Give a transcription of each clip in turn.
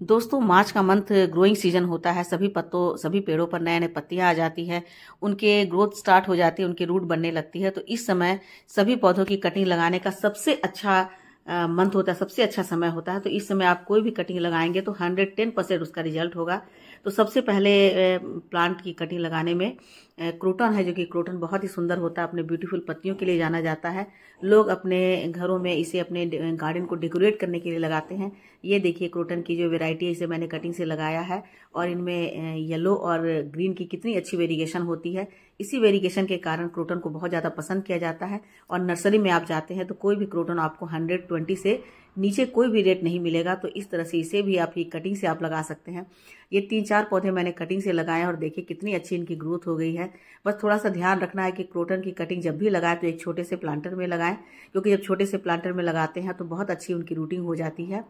दोस्तों, मार्च का month growing season होता है। सभी पेड़ों पर नए नए पत्तियां आ जाती है, उनके ग्रोथ स्टार्ट हो जाती है, उनकी रूट बनने लगती है। तो इस समय सभी पौधों की कटिंग लगाने का सबसे अच्छा मंथ होता है, सबसे अच्छा समय होता है। तो इस समय आप कोई भी कटिंग लगाएंगे तो 110% उसका रिजल्ट होगा। तो सबसे पहले प्लांट की कटिंग लगाने में क्रोटन है, जो कि क्रोटन बहुत ही सुंदर होता है, अपने ब्यूटीफुल पत्तियों के लिए जाना जाता है। लोग अपने घरों में इसे अपने गार्डन को डेकोरेट करने के लिए लगाते हैं। ये देखिए क्रोटन की जो वैरायटी है, इसे मैंने कटिंग से लगाया है और इनमें येलो और ग्रीन की कितनी अच्छी वेरिएशन होती है। इसी वेरिएशन के कारण क्रोटन को बहुत ज़्यादा पसंद किया जाता है। और नर्सरी में आप जाते हैं तो कोई भी क्रोटन आपको 120 से नीचे कोई भी रेट नहीं मिलेगा। तो इस तरह से इसे भी आपकी कटिंग से आप लगा सकते हैं। ये 3-4 पौधे मैंने कटिंग से लगाए और देखिए कितनी अच्छी इनकी ग्रोथ हो गई है। बस थोड़ा सा ध्यान रखना है कि क्रोटन की कटिंग जब भी लगाएं तो एक छोटे से प्लांटर में लगाएं, क्योंकि जब छोटे से प्लांटर में लगाते हैं तो बहुत अच्छी उनकी रूटिंग हो जाती है।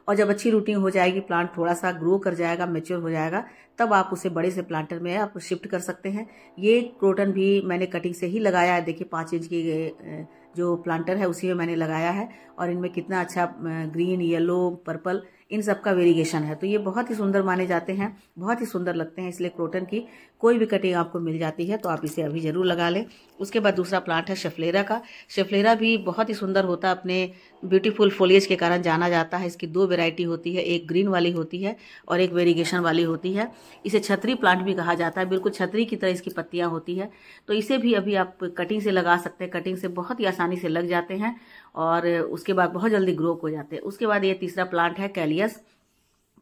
और जब अच्छी रूटिंग हो जाएगी, प्लांट थोड़ा सा ग्रो कर जाएगा, मैच्योर हो जाएगा, तब आप उसे बड़े से प्लांटर में आप शिफ्ट कर सकते हैं। ये क्रोटन भी मैंने कटिंग से ही लगाया है। देखिए 5 इंच की जो प्लांटर है उसी में मैंने लगाया है और इनमें कितना अच्छा ग्रीन, येलो, पर्पल इन सब का वेरिएशन है। तो ये बहुत ही सुंदर माने जाते हैं, बहुत ही सुंदर लगते हैं। इसलिए क्रोटन की कोई भी कटिंग आपको मिल जाती है तो आप इसे अभी जरूर लगा लें। उसके बाद दूसरा प्लांट है शेफलेरा का। शेफलेरा भी बहुत ही सुंदर होता है, अपने ब्यूटीफुल फोलिएज के कारण जाना जाता है। इसकी 2 वैरायटी होती है, एक ग्रीन वाली होती है और एक वेरिएशन वाली होती है। इसे छतरी प्लांट भी कहा जाता है, बिल्कुल छतरी की तरह इसकी पत्तियां होती है। तो इसे भी अभी आप कटिंग से लगा सकते हैं। कटिंग से बहुत ही आसानी से लग जाते हैं और उसके बाद बहुत जल्दी ग्रो हो जाते हैं। उसके बाद ये तीसरा प्लांट है कैलियस।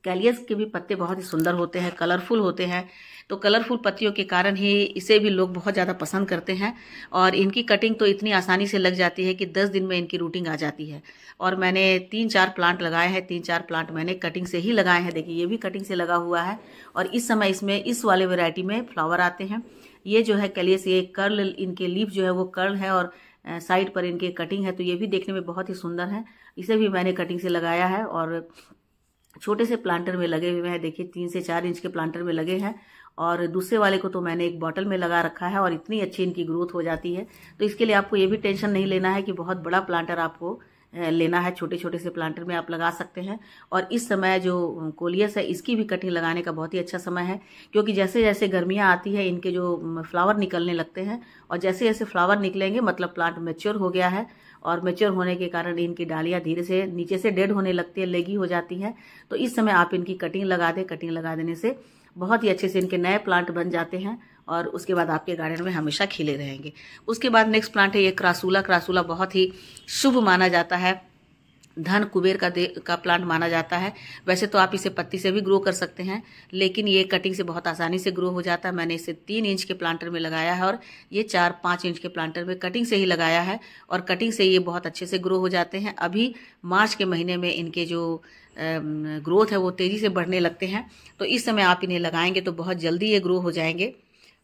कैलियस के भी पत्ते बहुत ही सुंदर होते हैं, कलरफुल होते हैं। तो कलरफुल पत्तियों के कारण ही इसे भी लोग बहुत ज़्यादा पसंद करते हैं। और इनकी कटिंग तो इतनी आसानी से लग जाती है कि 10 दिन में इनकी रूटिंग आ जाती है। और मैंने 3-4 प्लांट लगाए हैं, 3-4 प्लांट मैंने कटिंग से ही लगाए हैं। देखिए ये भी कटिंग से लगा हुआ है और इस समय इसमें इस वाले वैरायटी में फ्लावर आते हैं। ये जो है कैलियस, ये कर्ल, इनके लीफ जो है वो कर्ल है और साइड पर इनके कटिंग है। तो ये भी देखने में बहुत ही सुंदर है। इसे भी मैंने कटिंग से लगाया है और छोटे से प्लांटर में लगे हुए हैं। देखिए 3 से 4 इंच के प्लांटर में लगे हैं और दूसरे वाले को तो मैंने एक बॉटल में लगा रखा है और इतनी अच्छी इनकी ग्रोथ हो जाती है। तो इसके लिए आपको ये भी टेंशन नहीं लेना है कि बहुत बड़ा प्लांटर आपको लेना है। छोटे छोटे से प्लांटर में आप लगा सकते हैं। और इस समय जो कोलियस है, इसकी भी कटिंग लगाने का बहुत ही अच्छा समय है, क्योंकि जैसे जैसे गर्मियाँ आती है इनके जो फ्लावर निकलने लगते हैं और जैसे जैसे फ्लावर निकलेंगे मतलब प्लांट मैच्योर हो गया है। और मैच्योर होने के कारण इनकी डालियां धीरे से नीचे से डेड होने लगती है, लेगी हो जाती हैं। तो इस समय आप इनकी कटिंग लगा दें। कटिंग लगा देने से बहुत ही अच्छे से इनके नए प्लांट बन जाते हैं और उसके बाद आपके गार्डन में हमेशा खिले रहेंगे। उसके बाद नेक्स्ट प्लांट है ये क्रासूला। क्रासूला बहुत ही शुभ माना जाता है, धन कुबेर का प्लांट माना जाता है। वैसे तो आप इसे पत्ती से भी ग्रो कर सकते हैं, लेकिन ये कटिंग से बहुत आसानी से ग्रो हो जाता है। मैंने इसे 3 इंच के प्लांटर में लगाया है और ये 4-5 इंच के प्लांटर में कटिंग से ही लगाया है और कटिंग से ये बहुत अच्छे से ग्रो हो जाते हैं। अभी मार्च के महीने में इनके जो ग्रोथ है वो तेज़ी से बढ़ने लगते हैं। तो इस समय आप इन्हें लगाएंगे तो बहुत जल्दी ये ग्रो हो जाएंगे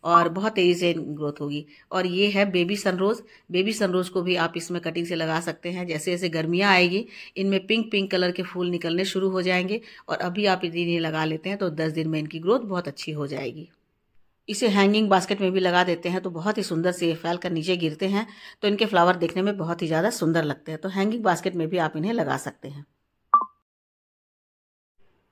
और बहुत तेज़ी से ग्रोथ होगी। और ये है बेबी सनरोज। बेबी सनरोज को भी आप इसमें कटिंग से लगा सकते हैं। जैसे जैसे गर्मियाँ आएगी इनमें पिंक पिंक कलर के फूल निकलने शुरू हो जाएंगे और अभी आप इन्हें लगा लेते हैं तो 10 दिन में इनकी ग्रोथ बहुत अच्छी हो जाएगी। इसे हैंगिंग बास्केट में भी लगा देते हैं तो बहुत ही सुंदर से फैल कर नीचे गिरते हैं, तो इनके फ्लावर देखने में बहुत ही ज़्यादा सुंदर लगते हैं। तो हैंगिंग बास्केट में भी आप इन्हें लगा सकते हैं।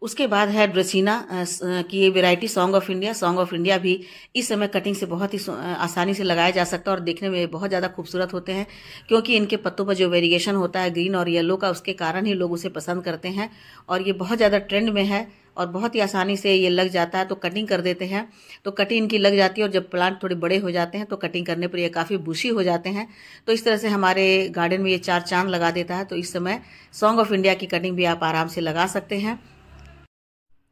उसके बाद है ड्रेसिना की ये variety song of India. Song of India भी इस समय कटिंग से बहुत ही आसानी से लगाया जा सकता है और देखने में बहुत ज़्यादा खूबसूरत होते हैं, क्योंकि इनके पत्तों पर जो वेरिएशन होता है ग्रीन और येलो का, उसके कारण ही लोग उसे पसंद करते हैं। और ये बहुत ज़्यादा ट्रेंड में है और बहुत ही आसानी से ये लग जाता है। तो कटिंग कर देते हैं तो कटिंग इनकी लग जाती है और जब प्लांट थोड़े बड़े हो जाते हैं तो कटिंग करने पर ये काफ़ी बुशी हो जाते हैं। तो इस तरह से हमारे गार्डन में ये 4 चांद लगा देता है। तो इस समय सॉन्ग ऑफ इंडिया की कटिंग भी आप आराम से लगा सकते हैं।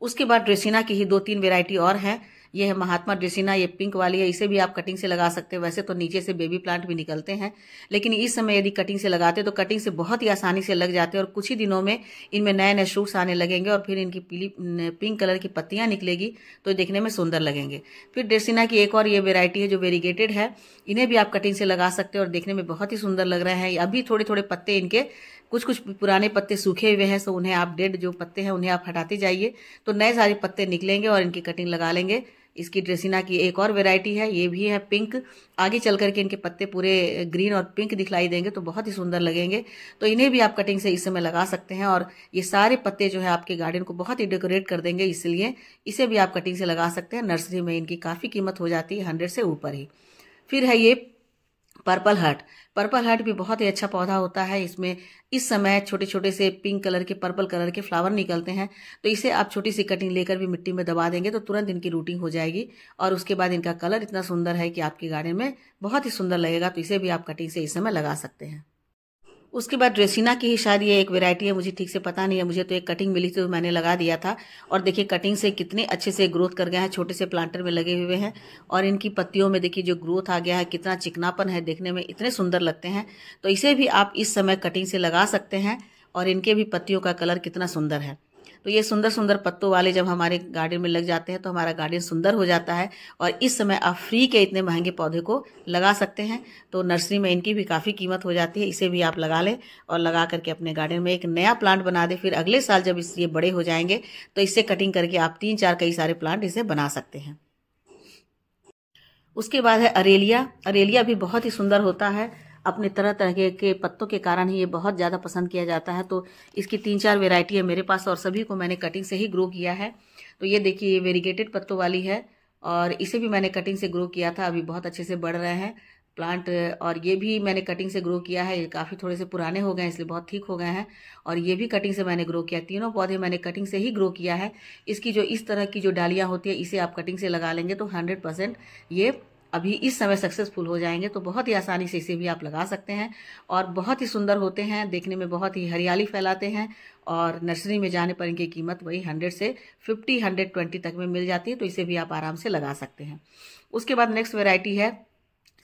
उसके बाद ड्रेसिना की ही 2-3 वेराइटी और हैं। ये है महात्मा ड्रेसिना, ये पिंक वाली है। इसे भी आप कटिंग से लगा सकते हैं। वैसे तो नीचे से बेबी प्लांट भी निकलते हैं, लेकिन इस समय यदि कटिंग से लगाते हैं तो कटिंग से बहुत ही आसानी से लग जाते हैं और कुछ ही दिनों में इनमें नए नए शूट्स आने लगेंगे और फिर इनकी पीली पिंक कलर की पत्तियां निकलेगी तो देखने में सुंदर लगेंगे। फिर ड्रेसिना की एक और ये वेराइटी है जो वेरीगेटेड है। इन्हें भी आप कटिंग से लगा सकते हैं और देखने में बहुत ही सुंदर लग रहे हैं। अभी थोड़े थोड़े पत्ते इनके, कुछ कुछ पुराने पत्ते सूखे हुए हैं, तो उन्हें आप, डेड जो पत्ते हैं उन्हें आप हटाते जाइए तो नए सारे पत्ते निकलेंगे और इनकी कटिंग लगा लेंगे। इसकी ड्रेसिना की एक और वेराइटी है, ये भी है पिंक। आगे चल करके इनके पत्ते पूरे ग्रीन और पिंक दिखलाई देंगे तो बहुत ही सुंदर लगेंगे। तो इन्हें भी आप कटिंग से इस समय लगा सकते हैं और ये सारे पत्ते जो है आपके गार्डन को बहुत ही डेकोरेट कर देंगे, इसलिए इसे भी आप कटिंग से लगा सकते हैं। नर्सरी में इनकी काफ़ी कीमत हो जाती है 100 से ऊपर ही। फिर है ये पर्पल हार्ट। पर्पल हार्ट भी बहुत ही अच्छा पौधा होता है। इसमें इस समय छोटे छोटे से पिंक कलर के, पर्पल कलर के फ्लावर निकलते हैं। तो इसे आप छोटी सी कटिंग लेकर भी मिट्टी में दबा देंगे तो तुरंत इनकी रूटिंग हो जाएगी और उसके बाद इनका कलर इतना सुंदर है कि आपके गार्डन में बहुत ही सुंदर लगेगा। तो इसे भी आप कटिंग से इस समय लगा सकते हैं। उसके बाद ड्रेसिना की ही शायद ये एक वैरायटी है, मुझे ठीक से पता नहीं है। मुझे तो एक कटिंग मिली थी तो मैंने लगा दिया था और देखिए कटिंग से कितने अच्छे से ग्रोथ कर गए हैं, छोटे से प्लांटर में लगे हुए हैं और इनकी पत्तियों में देखिए जो ग्रोथ आ गया है, कितना चिकनापन है, देखने में इतने सुंदर लगते हैं। तो इसे भी आप इस समय कटिंग से लगा सकते हैं और इनके भी पत्तियों का कलर कितना सुंदर है। तो ये सुंदर सुंदर पत्तों वाले जब हमारे गार्डन में लग जाते हैं तो हमारा गार्डन सुंदर हो जाता है और इस समय आप फ्री के इतने महंगे पौधे को लगा सकते हैं। तो नर्सरी में इनकी भी काफ़ी कीमत हो जाती है। इसे भी आप लगा लें और लगा करके अपने गार्डन में एक नया प्लांट बना दें। फिर अगले साल जब ये बड़े हो जाएंगे तो इससे कटिंग करके आप 3-4 कई सारे प्लांट इसे बना सकते हैं। उसके बाद है अरेलिया। अरेलिया भी बहुत ही सुंदर होता है, अपने तरह तरह के पत्तों के कारण ही ये बहुत ज़्यादा पसंद किया जाता है। तो इसकी 3-4 वेराइटी है मेरे पास और सभी को मैंने कटिंग से ही ग्रो किया है। तो ये देखिए ये वेरीगेटेड पत्तों वाली है और इसे भी मैंने कटिंग से ग्रो किया था, अभी बहुत अच्छे से बढ़ रहे हैं प्लांट। और ये भी मैंने कटिंग से ग्रो किया है, ये काफ़ी थोड़े से पुराने हो गए हैं इसलिए बहुत ठीक हो गए हैं और ये भी कटिंग से मैंने ग्रो किया। तीनों पौधे मैंने कटिंग से ही ग्रो किया है। इसकी जो इस तरह की जो डालियाँ होती है इसे आप कटिंग से लगा लेंगे तो 100% ये अभी इस समय सक्सेसफुल हो जाएंगे। तो बहुत ही आसानी से इसे भी आप लगा सकते हैं और बहुत ही सुंदर होते हैं, देखने में बहुत ही हरियाली फैलाते हैं और नर्सरी में जाने पर इनकी कीमत वही 100 से 50-120 तक में मिल जाती है। तो इसे भी आप आराम से लगा सकते हैं। उसके बाद नेक्स्ट वेराइटी है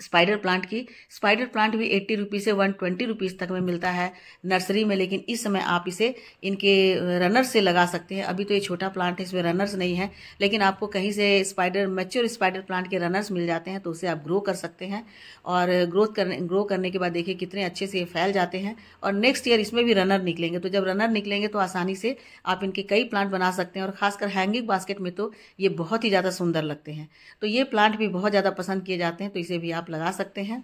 स्पाइडर प्लांट की। स्पाइडर प्लांट भी 80 रुपीज़ से 120 रुपीज़ तक में मिलता है नर्सरी में, लेकिन इस समय आप इसे इनके रनर से लगा सकते हैं। अभी तो ये छोटा प्लांट है, इसमें रनर्स नहीं है, लेकिन आपको कहीं से मैच्योर स्पाइडर प्लांट के रनर्स मिल जाते हैं तो उसे आप ग्रो कर सकते हैं और ग्रो करने के बाद देखिए कितने अच्छे से ये फैल जाते हैं और नेक्स्ट ईयर इसमें भी रनर निकलेंगे। तो जब रनर निकलेंगे तो आसानी से आप इनके कई प्लांट बना सकते हैं और खासकर हैंगिंग बास्केट में तो ये बहुत ही ज़्यादा सुंदर लगते हैं। तो ये प्लांट भी बहुत ज़्यादा पसंद किए जाते हैं, तो इसे भी आप लगा सकते हैं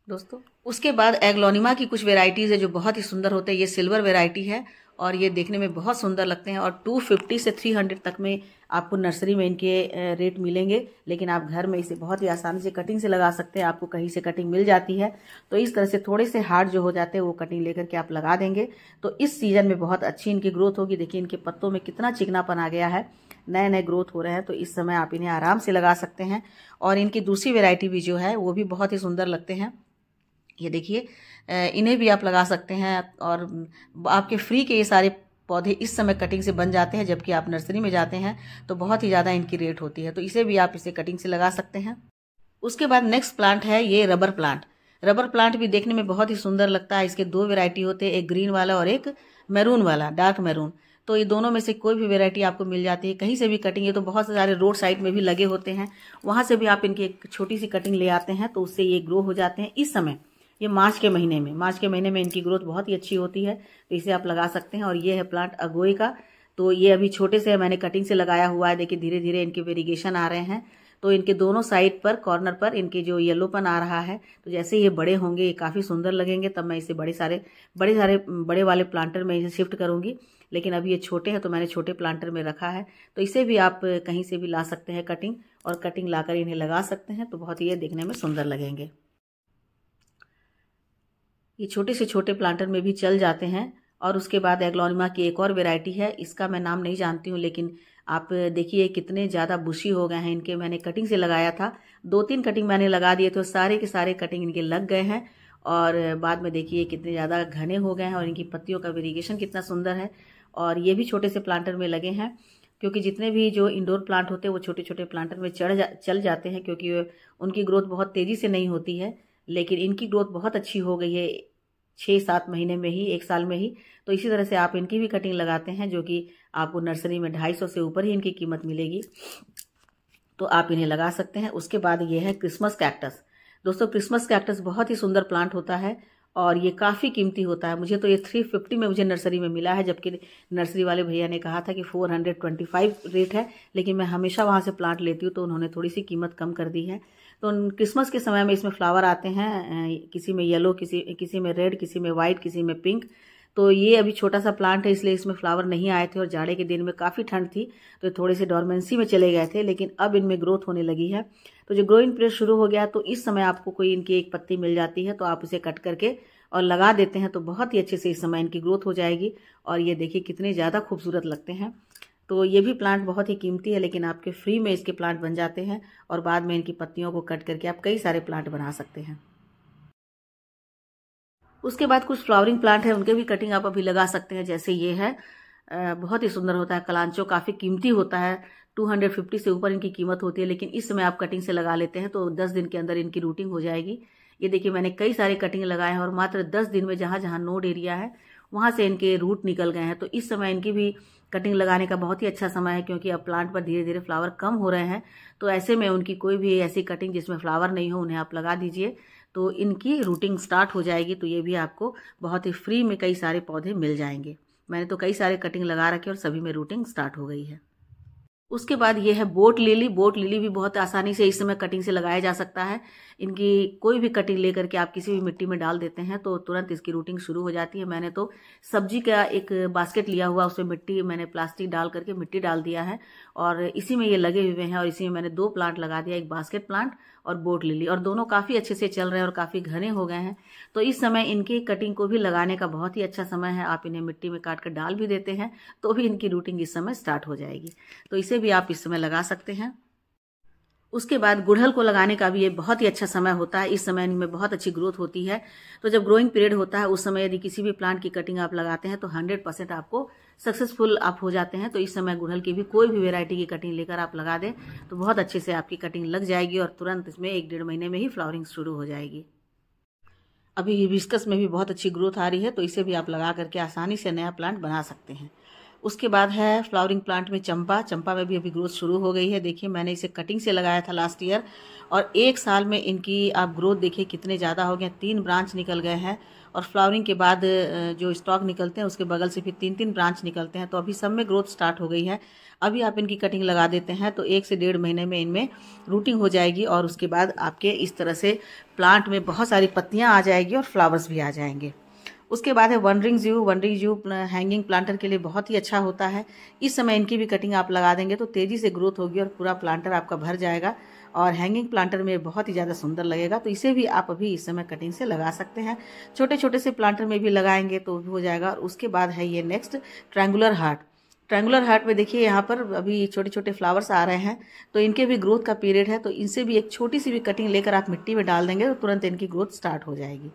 दोस्तों। उसके बाद एग्लोनिमा की कुछ वेराइटीज़ है जो बहुत ही सुंदर होते हैं। ये सिल्वर वेराइटी है और ये देखने में बहुत सुंदर लगते हैं और 250 से 300 तक में आपको नर्सरी में इनके रेट मिलेंगे, लेकिन आप घर में इसे बहुत ही आसानी से कटिंग से लगा सकते हैं। आपको कहीं से कटिंग मिल जाती है तो इस तरह से थोड़े से हार्ड जो हो जाते हैं वो कटिंग लेकर के आप लगा देंगे तो इस सीजन में बहुत अच्छी इनकी ग्रोथ होगी। देखिए इनके पत्तों में कितना चिकनापन आ गया है, नए नए ग्रोथ हो रहे हैं। तो इस समय आप इन्हें आराम से लगा सकते हैं और इनकी दूसरी वेराइटी भी जो है वो भी बहुत ही सुंदर लगते हैं। ये देखिए इन्हें भी आप लगा सकते हैं और आपके फ्री के ये सारे पौधे इस समय कटिंग से बन जाते हैं, जबकि आप नर्सरी में जाते हैं तो बहुत ही ज़्यादा इनकी रेट होती है। तो इसे भी आप इसे कटिंग से लगा सकते हैं। उसके बाद नेक्स्ट प्लांट है ये रबर प्लांट। रबर प्लांट भी देखने में बहुत ही सुंदर लगता है। इसके 2 वेराइटी होते हैं, एक ग्रीन वाला और एक मैरून वाला, डार्क मैरून। तो ये दोनों में से कोई भी वेराइटी आपको मिल जाती है, कहीं से भी कटिंग। ये तो बहुत सारे रोड साइड में भी लगे होते हैं, वहाँ से भी आप इनकी एक छोटी सी कटिंग ले आते हैं तो उससे ये ग्रो हो जाते हैं। इस समय ये मार्च के महीने में इनकी ग्रोथ बहुत ही अच्छी होती है तो इसे आप लगा सकते हैं। और ये है प्लांट अगोए का। तो ये अभी छोटे से मैंने कटिंग से लगाया हुआ है। देखिए धीरे धीरे इनके वेरिगेशन आ रहे हैं तो इनके दोनों साइड पर कॉर्नर पर इनके जो येलोपन आ रहा है तो जैसे ये बड़े होंगे ये काफ़ी सुंदर लगेंगे, तब मैं इसे बड़े वाले प्लांटर में इसे शिफ्ट करूँगी। लेकिन अभी ये छोटे हैं तो मैंने छोटे प्लांटर में रखा है। तो इसे भी आप कहीं से भी ला सकते हैं कटिंग, और कटिंग लाकर इन्हें लगा सकते हैं तो बहुत ही ये देखने में सुंदर लगेंगे। ये छोटे से छोटे प्लांटर में भी चल जाते हैं। और उसके बाद एग्लोनिमा की एक और वेराइटी है, इसका मैं नाम नहीं जानती हूँ, लेकिन आप देखिए कितने ज़्यादा बुशी हो गए हैं इनके। मैंने कटिंग से लगाया था, 2-3 कटिंग मैंने लगा दिए थे, सारे के सारे कटिंग इनके लग गए हैं और बाद में देखिए कितने ज़्यादा घने हो गए हैं और इनकी पत्तियों का वेरिएशन कितना सुंदर है। और ये भी छोटे से प्लांटर में लगे हैं, क्योंकि जितने भी जो इंडोर प्लांट होते हैं वो छोटे छोटे प्लांटर में चल जाते हैं, क्योंकि उनकी ग्रोथ बहुत तेज़ी से नहीं होती है। लेकिन इनकी ग्रोथ बहुत अच्छी हो गई है 6-7 महीने में ही, 1 साल में ही। तो इसी तरह से आप इनकी भी कटिंग लगाते हैं, जो कि आपको नर्सरी में 250 से ऊपर ही इनकी कीमत मिलेगी, तो आप इन्हें लगा सकते हैं। उसके बाद ये है क्रिसमस कैक्टस। दोस्तों क्रिसमस कैक्टस बहुत ही सुंदर प्लांट होता है और ये काफ़ी कीमती होता है। मुझे तो ये 350 में मुझे नर्सरी में मिला है, जबकि नर्सरी वाले भैया ने कहा था कि 425 रेट है, लेकिन मैं हमेशा वहाँ से प्लांट लेती हूँ तो उन्होंने थोड़ी सी कीमत कम कर दी है। तो क्रिसमस के समय में इसमें फ्लावर आते हैं, किसी में येलो, किसी में रेड, किसी में वाइट, किसी में पिंक। तो ये अभी छोटा सा प्लांट है, इसलिए इसमें फ्लावर नहीं आए थे और जाड़े के दिन में काफ़ी ठंड थी तो थोड़े से डॉर्मेंसी में चले गए थे, लेकिन अब इनमें ग्रोथ होने लगी है। तो जो ग्रोइंग पीरियड शुरू हो गया तो इस समय आपको कोई इनकी एक पत्ती मिल जाती है तो आप उसे कट करके और लगा देते हैं तो बहुत ही अच्छे से इस समय इनकी ग्रोथ हो जाएगी। और ये देखिए कितने ज़्यादा खूबसूरत लगते हैं। तो ये भी प्लांट बहुत ही कीमती है, लेकिन आपके फ्री में इसके प्लांट बन जाते हैं और बाद में इनकी पत्तियों को कट करके आप कई सारे प्लांट बना सकते हैं। उसके बाद कुछ फ्लावरिंग प्लांट है, उनके भी कटिंग आप अभी लगा सकते हैं। जैसे ये है, बहुत ही सुंदर होता है कलांचो, काफ़ी कीमती होता है, 250 से ऊपर इनकी कीमत होती है, लेकिन इस समय आप कटिंग से लगा लेते हैं तो 10 दिन के अंदर इनकी रूटिंग हो जाएगी। ये देखिए मैंने कई सारे कटिंग लगाए हैं और मात्र 10 दिन में जहाँ जहाँ नोड एरिया है वहाँ से इनके रूट निकल गए हैं। तो इस समय इनकी भी कटिंग लगाने का बहुत ही अच्छा समय है, क्योंकि अब प्लांट पर धीरे धीरे फ्लावर कम हो रहे हैं। तो ऐसे में उनकी कोई भी ऐसी कटिंग जिसमें फ्लावर नहीं हो, उन्हें आप लगा दीजिए तो इनकी रूटिंग स्टार्ट हो जाएगी। तो ये भी आपको बहुत ही फ्री में कई सारे पौधे मिल जाएंगे। मैंने तो कई सारे कटिंग लगा रखे और सभी में रूटिंग स्टार्ट हो गई है। उसके बाद ये है बोट लिली। बोट लिली भी बहुत आसानी से इस समय कटिंग से लगाया जा सकता है। इनकी कोई भी कटिंग लेकर के आप किसी भी मिट्टी में डाल देते हैं तो तुरंत इसकी रूटिंग शुरू हो जाती है। मैंने तो सब्जी का एक बास्केट लिया हुआ, उसमें मिट्टी, मैंने प्लास्टिक डाल करके मिट्टी डाल दिया है और इसी में ये लगे हुए हैं। और इसी में मैंने 2 प्लांट लगा दिया, एक बास्केट प्लांट और बोट लिली, और दोनों काफ़ी अच्छे से चल रहे हैं और काफ़ी घने हो गए हैं। तो इस समय इनकी कटिंग को भी लगाने का बहुत ही अच्छा समय है। आप इन्हें मिट्टी में काट कर डाल भी देते हैं तो भी इनकी रूटिंग इस समय स्टार्ट हो जाएगी। तो इसे भी आप इस समय लगा सकते हैं। उसके बाद गुड़हल को लगाने का भी ये बहुत ही अच्छा समय होता है। इस समय इनमें बहुत अच्छी ग्रोथ होती है। तो जब ग्रोइंग पीरियड होता है उस समय यदि किसी भी प्लांट की कटिंग आप लगाते हैं तो 100% आपको सक्सेसफुल आप हो जाते हैं। तो इस समय गुड़हल की भी कोई भी वेराइटी की कटिंग लेकर आप लगा दें तो बहुत अच्छे से आपकी कटिंग लग जाएगी और तुरंत इसमें 1-1.5 महीने में ही फ्लावरिंग शुरू हो जाएगी। अभी हिबिस्कस में भी बहुत अच्छी ग्रोथ आ रही है तो इसे भी आप लगा करके आसानी से नया प्लांट बना सकते हैं। उसके बाद है फ्लावरिंग प्लांट में चंपा। चंपा में भी अभी ग्रोथ शुरू हो गई है। देखिए मैंने इसे कटिंग से लगाया था लास्ट ईयर और 1 साल में इनकी आप ग्रोथ देखिए कितने ज़्यादा हो गए। 3 ब्रांच निकल गए हैं और फ्लावरिंग के बाद जो स्टॉक निकलते हैं उसके बगल से फिर 3-3 ब्रांच निकलते हैं। तो अभी सब में ग्रोथ स्टार्ट हो गई है। अभी आप इनकी कटिंग लगा देते हैं तो 1 से 1.5 महीने में इनमें रूटिंग हो जाएगी और उसके बाद आपके इस तरह से प्लांट में बहुत सारी पत्तियाँ आ जाएगी और फ्लावर्स भी आ जाएंगे। उसके बाद है वनरिंग जू। वनरिंग जू हैंगिंग प्लांटर के लिए बहुत ही अच्छा होता है। इस समय इनकी भी कटिंग आप लगा देंगे तो तेज़ी से ग्रोथ होगी और पूरा प्लांटर आपका भर जाएगा और हैंगिंग प्लांटर में बहुत ही ज़्यादा सुंदर लगेगा। तो इसे भी आप अभी इस समय कटिंग से लगा सकते हैं। छोटे छोटे से प्लांटर में भी लगाएंगे तो भी हो जाएगा। और उसके बाद है ये next triangular heart. Triangular heart में देखिए यहाँ पर अभी छोटे छोटे फ्लावर्स आ रहे हैं तो इनके भी ग्रोथ का पीरियड है। तो इनसे भी एक छोटी सी भी कटिंग लेकर आप मिट्टी में डाल देंगे तो तुरंत इनकी ग्रोथ स्टार्ट हो जाएगी।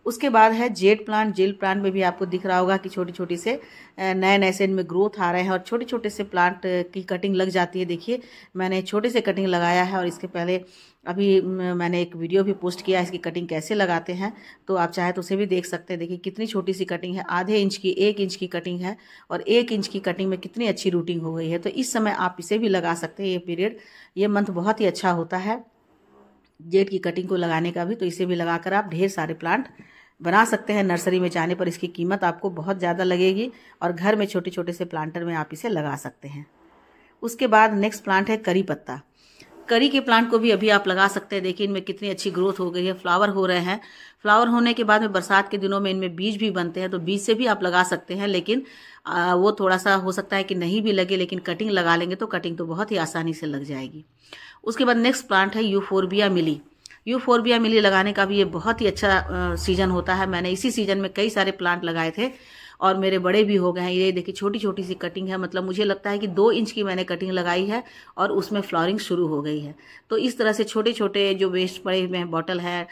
उसके बाद है जेड प्लांट। जेड प्लांट में भी आपको दिख रहा होगा कि छोटी छोटी से नए नए से इनमें ग्रोथ आ रहे हैं और छोटे छोटे से प्लांट की कटिंग लग जाती है। देखिए मैंने छोटे से कटिंग लगाया है और इसके पहले अभी मैंने एक वीडियो भी पोस्ट किया है इसकी कटिंग कैसे लगाते हैं, तो आप चाहे तो उसे भी देख सकते हैं। देखिए कितनी छोटी सी कटिंग है, आधे इंच की 1 इंच की कटिंग है और 1 इंच की कटिंग में कितनी अच्छी रूटिंग हो गई है। तो इस समय आप इसे भी लगा सकते हैं। ये पीरियड, ये मंथ बहुत ही अच्छा होता है जेड की कटिंग को लगाने का भी। तो इसे भी लगाकर आप ढेर सारे प्लांट बना सकते हैं। नर्सरी में जाने पर इसकी कीमत आपको बहुत ज़्यादा लगेगी और घर में छोटे छोटे से प्लांटर में आप इसे लगा सकते हैं। उसके बाद नेक्स्ट प्लांट है करी पत्ता। करी के प्लांट को भी अभी आप लगा सकते हैं। देखिए इनमें कितनी अच्छी ग्रोथ हो गई है, फ्लावर हो रहे हैं। फ्लावर होने के बाद में बरसात के दिनों में इनमें बीज भी बनते हैं तो बीज से भी आप लगा सकते हैं, लेकिन वो थोड़ा सा हो सकता है कि नहीं भी लगे, लेकिन कटिंग लगा लेंगे तो कटिंग तो बहुत ही आसानी से लग जाएगी। उसके बाद नेक्स्ट प्लांट है यूफोरबिया मिली। यूफोरबिया मिली लगाने का भी ये बहुत ही अच्छा सीजन होता है। मैंने इसी सीजन में कई सारे प्लांट लगाए थे और मेरे बड़े भी हो गए हैं। ये देखिए छोटी छोटी सी कटिंग है, मतलब मुझे लगता है कि 2 इंच की मैंने कटिंग लगाई है और उसमें फ्लावरिंग शुरू हो गई है। तो इस तरह से छोटे छोटे जो वेस्ट पड़े हुए हैं, बॉटल है,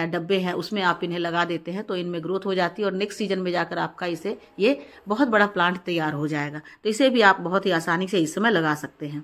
डब्बे हैं, उसमें आप इन्हें लगा देते हैं तो इनमें ग्रोथ हो जाती है और नेक्स्ट सीजन में जाकर आपका इसे ये बहुत बड़ा प्लांट तैयार हो जाएगा। तो इसे भी आप बहुत ही आसानी से इस समय लगा सकते हैं।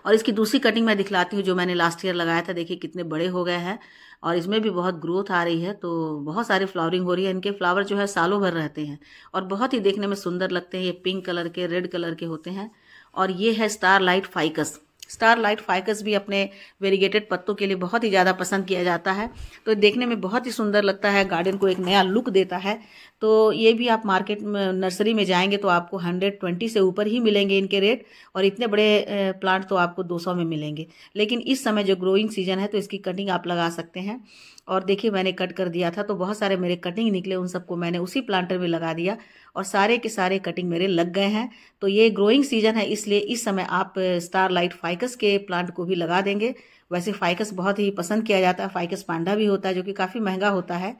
और इसकी दूसरी कटिंग मैं दिखलाती हूँ जो मैंने लास्ट ईयर लगाया था। देखिए कितने बड़े हो गए हैं और इसमें भी बहुत ग्रोथ आ रही है। तो बहुत सारी फ्लावरिंग हो रही है। इनके फ्लावर जो है सालों भर रहते हैं और बहुत ही देखने में सुंदर लगते हैं। ये पिंक कलर के, रेड कलर के होते हैं। और ये है star light ficus. Starlight ficus भी अपने वेरीगेटेड पत्तों के लिए बहुत ही ज़्यादा पसंद किया जाता है। तो देखने में बहुत ही सुंदर लगता है, गार्डन को एक नया लुक देता है। तो ये भी आप मार्केट में नर्सरी में जाएंगे तो आपको 120 से ऊपर ही मिलेंगे इनके रेट, और इतने बड़े प्लांट तो आपको 200 में मिलेंगे। लेकिन इस समय जो ग्रोइंग सीजन है तो इसकी कटिंग आप लगा सकते हैं। और देखिए मैंने कट कर दिया था तो बहुत सारे मेरे कटिंग निकले, उन सबको मैंने उसी प्लांटर में लगा दिया और सारे के सारे कटिंग मेरे लग गए हैं। तो ये ग्रोइंग सीजन है, इसलिए इस समय आप स्टारलाइट फाइकस के प्लांट को भी लगा देंगे। वैसे फाइकस बहुत ही पसंद किया जाता है, फाइकस पांडा भी होता है जो कि काफ़ी महंगा होता है।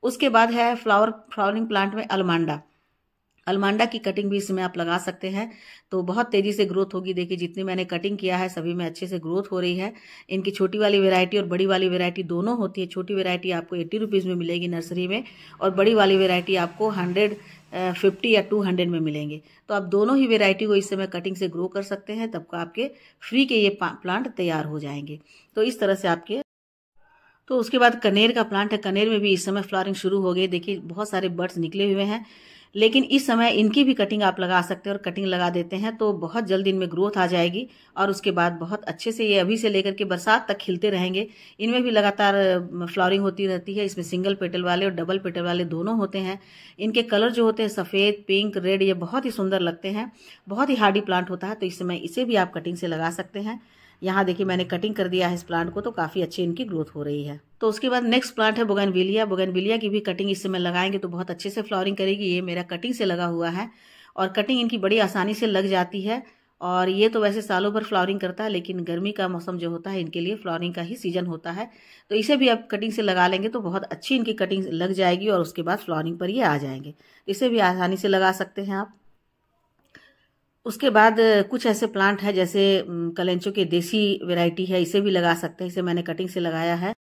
उसके बाद है फ्लावरिंग प्लांट में अलमांडा की कटिंग भी इसमें आप लगा सकते हैं। तो बहुत तेज़ी से ग्रोथ होगी। देखिए जितनी मैंने कटिंग किया है सभी में अच्छे से ग्रोथ हो रही है। इनकी छोटी वाली वैरायटी और बड़ी वाली वैरायटी दोनों होती है। छोटी वैरायटी आपको 80 रुपीज़ में मिलेगी नर्सरी में, और बड़ी वाली वैरायटी आपको 150 या 200 में मिलेंगे। तो आप दोनों ही वैरायटी को इस समय कटिंग से ग्रो कर सकते हैं, तब का आपके फ्री के ये प्लांट तैयार हो जाएंगे। तो इस तरह से आपके तो उसके बाद कनेर का प्लांट है। कनेर में भी इस समय फ्लावरिंग शुरू हो गई। देखिए बहुत सारे बर्ड्स निकले हुए हैं, लेकिन इस समय इनकी भी कटिंग आप लगा सकते हैं, और कटिंग लगा देते हैं तो बहुत जल्दी इनमें ग्रोथ आ जाएगी। और उसके बाद बहुत अच्छे से ये अभी से लेकर के बरसात तक खिलते रहेंगे। इनमें भी लगातार फ्लावरिंग होती रहती है। इसमें सिंगल पेटल वाले और डबल पेटल वाले दोनों होते हैं। इनके कलर जो होते हैं सफ़ेद, पिंक, रेड, ये बहुत ही सुंदर लगते हैं। बहुत ही हार्डी प्लांट होता है, तो इस समय इसे भी आप कटिंग से लगा सकते हैं। यहाँ देखिए मैंने कटिंग कर दिया है इस प्लांट को, तो काफ़ी अच्छी इनकी ग्रोथ हो रही है। तो उसके बाद नेक्स्ट प्लांट है बोगनविलिया की भी कटिंग इस समय लगाएंगे तो बहुत अच्छे से फ्लावरिंग करेगी। ये मेरा कटिंग से लगा हुआ है, और कटिंग इनकी बड़ी आसानी से लग जाती है। और ये तो वैसे सालों भर फ्लावरिंग करता है, लेकिन गर्मी का मौसम जो होता है इनके लिए फ्लावरिंग का ही सीजन होता है। तो इसे भी आप कटिंग से लगा लेंगे तो बहुत अच्छी इनकी कटिंग लग जाएगी, और उसके बाद फ्लावरिंग पर ये आ जाएंगे। इसे भी आसानी से लगा सकते हैं आप। उसके बाद कुछ ऐसे प्लांट है जैसे कलेंचो के देसी वैरायटी है, इसे भी लगा सकते हैं। इसे मैंने कटिंग से लगाया है।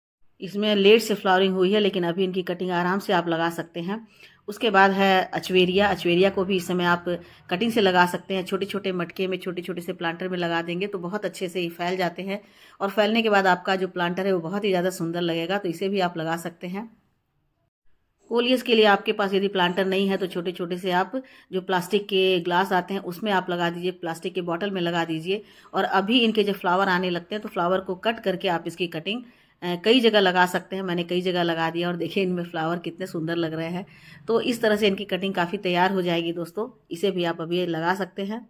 इसमें लेट से फ्लावरिंग हुई है, लेकिन अभी इनकी कटिंग आराम से आप लगा सकते हैं। उसके बाद है अचवेरिया को भी इस समय आप कटिंग से लगा सकते हैं। छोटे छोटे मटके में छोटे छोटे से प्लांटर में लगा देंगे तो बहुत अच्छे से ये फैल जाते हैं, और फैलने के बाद आपका जो प्लांटर है वो बहुत ही ज़्यादा सुंदर लगेगा। तो इसे भी आप लगा सकते हैं। कोलियस के लिए आपके पास यदि प्लांटर नहीं है तो छोटे छोटे से आप जो प्लास्टिक के ग्लास आते हैं उसमें आप लगा दीजिए, प्लास्टिक के बॉटल में लगा दीजिए। और अभी इनके जब फ्लावर आने लगते हैं तो फ्लावर को कट करके आप इसकी कटिंग कई जगह लगा सकते हैं। मैंने कई जगह लगा दिया, और देखिए इनमें फ्लावर कितने सुंदर लग रहे हैं। तो इस तरह से इनकी कटिंग काफ़ी तैयार हो जाएगी दोस्तों। इसे भी आप अभी लगा सकते हैं।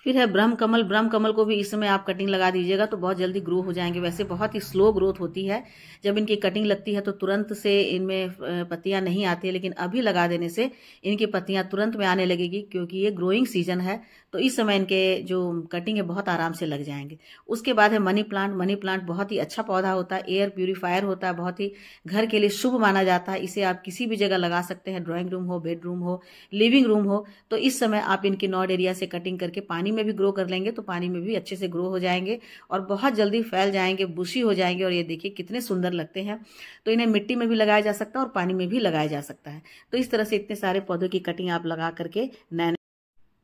फिर है ब्रह्म कमल को भी इस समय आप कटिंग लगा दीजिएगा तो बहुत जल्दी ग्रो हो जाएंगे। वैसे बहुत ही स्लो ग्रोथ होती है, जब इनकी कटिंग लगती है तो तुरंत से इनमें पत्तियां नहीं आती है, लेकिन अभी लगा देने से इनकी पत्तियां तुरंत में आने लगेगी, क्योंकि ये ग्रोइंग सीजन है। तो इस समय इनके जो कटिंग है बहुत आराम से लग जाएंगे। उसके बाद है मनी प्लांट बहुत ही अच्छा पौधा होता है, एयर प्यूरीफायर होता है, बहुत ही घर के लिए शुभ माना जाता है। इसे आप किसी भी जगह लगा सकते हैं, ड्राइंग रूम हो, बेडरूम हो, लिविंग रूम हो। तो इस समय आप इनके नॉड एरिया से कटिंग करके पानी में भी ग्रो कर लेंगे तो पानी में भी अच्छे से ग्रो हो जाएंगे और बहुत जल्दी फैल जाएंगे, बुशी हो जाएंगे। और ये देखिए कितने सुंदर लगते हैं। तो इन्हें मिट्टी में भी लगाया जा सकता है और पानी में भी लगाया जा सकता है। तो इस तरह से इतने सारे पौधों की कटिंग आप लगा करके नए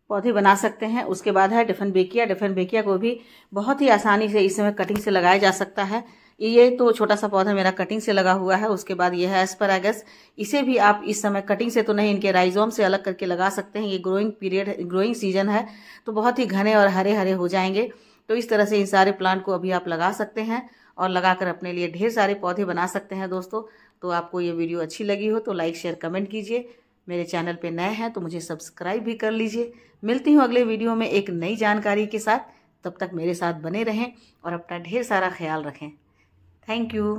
पौधे बना सकते हैं। उसके बाद है डिफेनबेकिया को भी बहुत ही आसानी से इस समय कटिंग से लगाया जा सकता है। ये तो छोटा सा पौधा मेरा कटिंग से लगा हुआ है। उसके बाद ये है एस्परागस, इसे भी आप इस समय कटिंग से तो नहीं, इनके राइजोम से अलग करके लगा सकते हैं। ये ग्रोइंग सीजन है तो बहुत ही घने और हरे हरे हो जाएंगे। तो इस तरह से इन सारे प्लांट को अभी आप लगा सकते हैं और लगाकर अपने लिए ढेर सारे पौधे बना सकते हैं दोस्तों। तो आपको ये वीडियो अच्छी लगी हो तो लाइक शेयर कमेंट कीजिए। मेरे चैनल पे नए हैं तो मुझे सब्सक्राइब भी कर लीजिए। मिलती हूँ अगले वीडियो में एक नई जानकारी के साथ। तब तक मेरे साथ बने रहें और अपना ढेर सारा ख्याल रखें। Thank you.